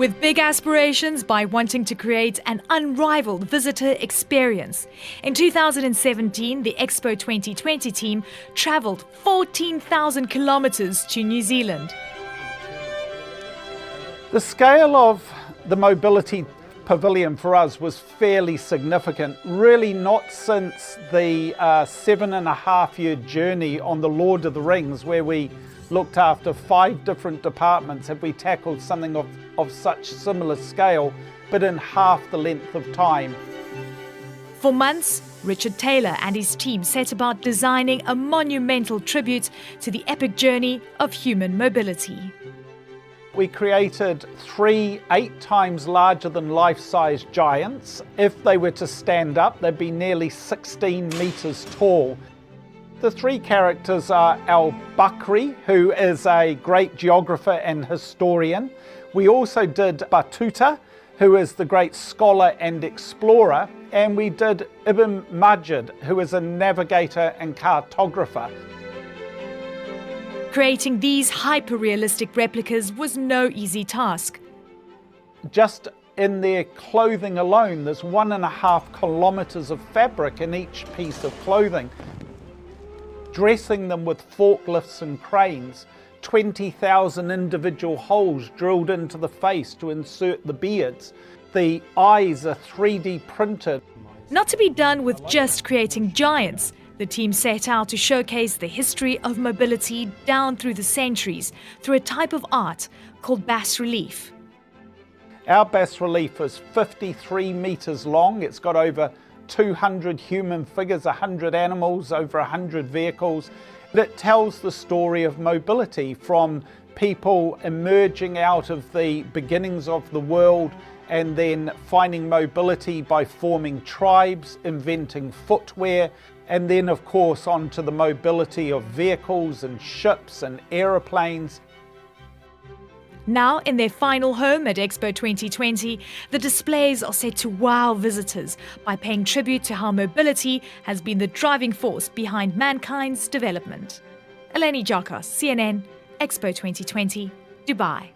with big aspirations by wanting to create an unrivaled visitor experience. In 2017, the Expo 2020 team travelled 14,000 kilometres to New Zealand. The scale of the mobility pavilion for us was fairly significant, really not since the 7.5-year journey on the Lord of the Rings, where we looked after 5 different departments, have we tackled something of such similar scale, but in half the length of time. For months, Richard Taylor and his team set about designing a monumental tribute to the epic journey of human mobility. We created 3 8 times larger than life-size giants. If they were to stand up, they'd be nearly 16 metres tall. The 3 characters are Al-Bakri, who is a great geographer and historian. We also did Batuta, who is the great scholar and explorer. And we did Ibn Majid, who is a navigator and cartographer. Creating these hyper-realistic replicas was no easy task. Just in their clothing alone, there's 1.5 kilometres of fabric in each piece of clothing. Dressing them with forklifts and cranes, 20,000 individual holes drilled into the face to insert the beards. The eyes are 3D printed. Not to be done with just creating giants, the team set out to showcase the history of mobility down through the centuries through a type of art called bas-relief. Our bas-relief is 53 metres long. It's got over 200 human figures, 100 animals, over 100 vehicles. It tells the story of mobility from people emerging out of the beginnings of the world and then finding mobility by forming tribes, inventing footwear, and then of course onto the mobility of vehicles and ships and aeroplanes. Now in their final home at Expo 2020, the displays are set to wow visitors by paying tribute to how mobility has been the driving force behind mankind's development. Eleni Jakos, CNN, Expo 2020, Dubai.